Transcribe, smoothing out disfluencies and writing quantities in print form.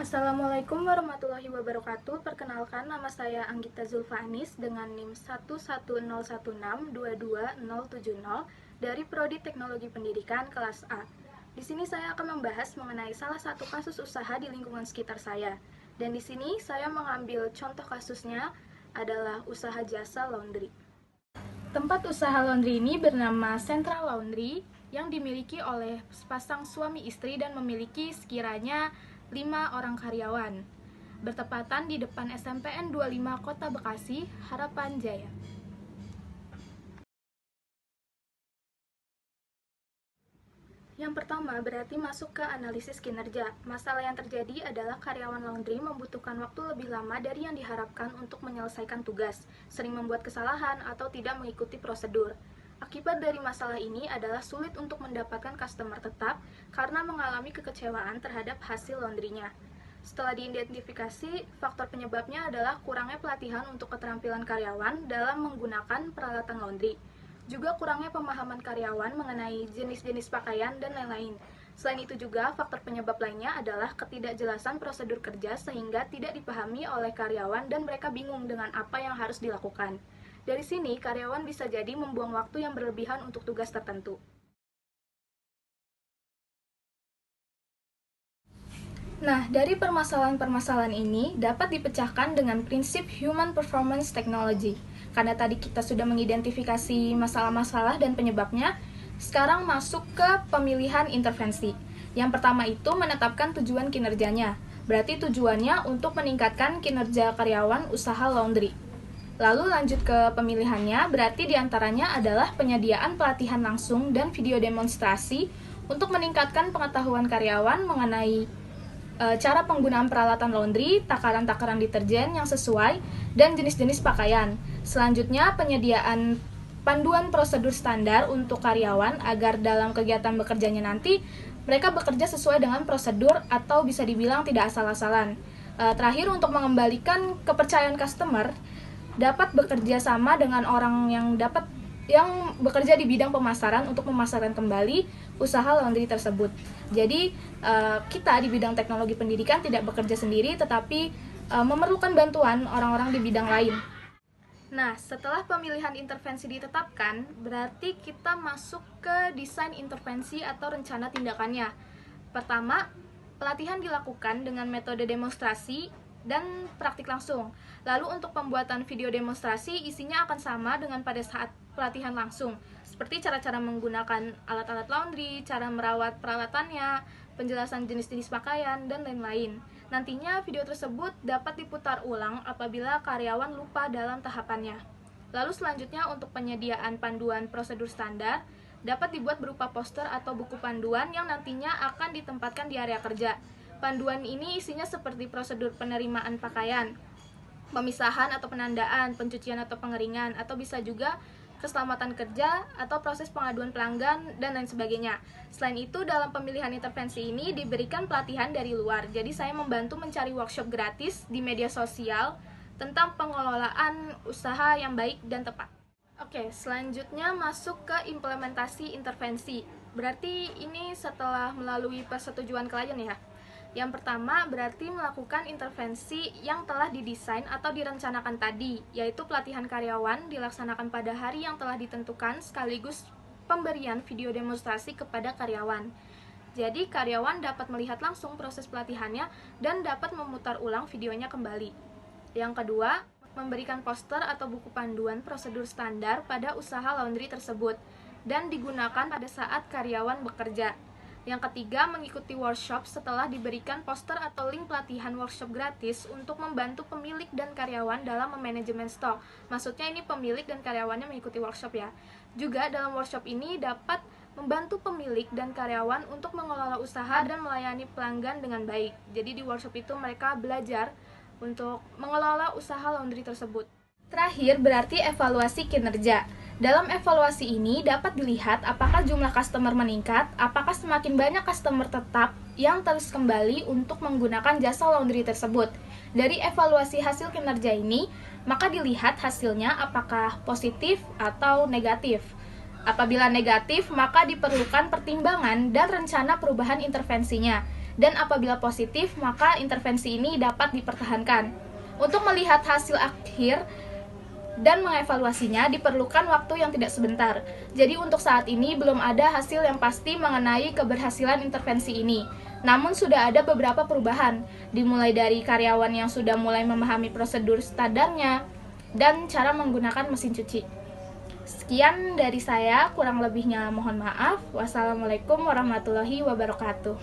Assalamualaikum warahmatullahi wabarakatuh. Perkenalkan, nama saya Anggita Zulfa Anis dengan NIM 11016222070 dari Prodi Teknologi Pendidikan kelas A. Di sini saya akan membahas mengenai salah satu kasus usaha di lingkungan sekitar saya. Dan di sini saya mengambil contoh kasusnya adalah usaha jasa laundry. Tempat usaha laundry ini bernama Central Laundry yang dimiliki oleh sepasang suami istri dan memiliki sekiranya 5 orang karyawan. Bertepatan di depan SMPN 25 Kota Bekasi, Harapan Jaya. Yang pertama berarti masuk ke analisis kinerja. Masalah yang terjadi adalah karyawan laundry membutuhkan waktu lebih lama dari yang diharapkan untuk menyelesaikan tugas, sering membuat kesalahan atau tidak mengikuti prosedur. Akibat dari masalah ini adalah sulit untuk mendapatkan customer tetap karena mengalami kekecewaan terhadap hasil laundrynya. Setelah diidentifikasi, faktor penyebabnya adalah kurangnya pelatihan untuk keterampilan karyawan dalam menggunakan peralatan laundry. Juga kurangnya pemahaman karyawan mengenai jenis-jenis pakaian dan lain-lain. Selain itu juga, faktor penyebab lainnya adalah ketidakjelasan prosedur kerja sehingga tidak dipahami oleh karyawan dan mereka bingung dengan apa yang harus dilakukan. Dari sini, karyawan bisa jadi membuang waktu yang berlebihan untuk tugas tertentu. Nah, dari permasalahan-permasalahan ini dapat dipecahkan dengan prinsip Human Performance Technology. Karena tadi kita sudah mengidentifikasi masalah-masalah dan penyebabnya, sekarang masuk ke pemilihan intervensi. Yang pertama itu menetapkan tujuan kinerjanya. Berarti tujuannya untuk meningkatkan kinerja karyawan usaha laundry. Lalu lanjut ke pemilihannya, berarti diantaranya adalah penyediaan pelatihan langsung dan video demonstrasi untuk meningkatkan pengetahuan karyawan mengenai cara penggunaan peralatan laundry, takaran-takaran deterjen yang sesuai, dan jenis-jenis pakaian. Selanjutnya, penyediaan panduan prosedur standar untuk karyawan agar dalam kegiatan bekerjanya nanti mereka bekerja sesuai dengan prosedur atau bisa dibilang tidak asal-asalan. Terakhir, untuk mengembalikan kepercayaan customer, dapat bekerja sama dengan orang yang bekerja di bidang pemasaran untuk memasarkan kembali usaha laundry tersebut. Jadi kita di bidang teknologi pendidikan tidak bekerja sendiri, tetapi memerlukan bantuan orang-orang di bidang lain. Nah, setelah pemilihan intervensi ditetapkan, berarti kita masuk ke desain intervensi atau rencana tindakannya. Pertama, pelatihan dilakukan dengan metode demonstrasi dan praktik langsung. Lalu untuk pembuatan video demonstrasi isinya akan sama dengan pada saat pelatihan langsung, seperti cara-cara menggunakan alat-alat laundry, cara merawat peralatannya, penjelasan jenis-jenis pakaian, dan lain-lain. Nantinya video tersebut dapat diputar ulang apabila karyawan lupa dalam tahapannya. Lalu selanjutnya untuk penyediaan panduan prosedur standar dapat dibuat berupa poster atau buku panduan yang nantinya akan ditempatkan di area kerja. Panduan ini isinya seperti prosedur penerimaan pakaian, pemisahan atau penandaan, pencucian atau pengeringan, atau bisa juga keselamatan kerja atau proses pengaduan pelanggan, dan lain sebagainya. Selain itu, dalam pemilihan intervensi ini diberikan pelatihan dari luar. Jadi saya membantu mencari workshop gratis di media sosial tentang pengelolaan usaha yang baik dan tepat. Oke, selanjutnya masuk ke implementasi intervensi. Berarti ini setelah melalui persetujuan klien ya. Yang pertama berarti melakukan intervensi yang telah didesain atau direncanakan tadi, yaitu pelatihan karyawan dilaksanakan pada hari yang telah ditentukan sekaligus pemberian video demonstrasi kepada karyawan. Jadi karyawan dapat melihat langsung proses pelatihannya dan dapat memutar ulang videonya kembali. Yang kedua, memberikan poster atau buku panduan prosedur standar pada usaha laundry tersebut dan digunakan pada saat karyawan bekerja. Yang ketiga, mengikuti workshop setelah diberikan poster atau link pelatihan workshop gratis untuk membantu pemilik dan karyawan dalam memanajemen stok. Maksudnya ini pemilik dan karyawannya mengikuti workshop ya. Juga dalam workshop ini dapat membantu pemilik dan karyawan untuk mengelola usaha dan melayani pelanggan dengan baik. Jadi di workshop itu mereka belajar untuk mengelola usaha laundry tersebut. Terakhir berarti evaluasi kinerja. Dalam evaluasi ini dapat dilihat apakah jumlah customer meningkat, apakah semakin banyak customer tetap yang terus kembali untuk menggunakan jasa laundry tersebut. Dari evaluasi hasil kinerja ini, maka dilihat hasilnya apakah positif atau negatif. Apabila negatif, maka diperlukan pertimbangan dan rencana perubahan intervensinya. Dan apabila positif, maka intervensi ini dapat dipertahankan. Untuk melihat hasil akhir dan mengevaluasinya diperlukan waktu yang tidak sebentar. Jadi untuk saat ini belum ada hasil yang pasti mengenai keberhasilan intervensi ini. Namun sudah ada beberapa perubahan, dimulai dari karyawan yang sudah mulai memahami prosedur standarnya dan cara menggunakan mesin cuci. Sekian dari saya, kurang lebihnya mohon maaf. Wassalamualaikum warahmatullahi wabarakatuh.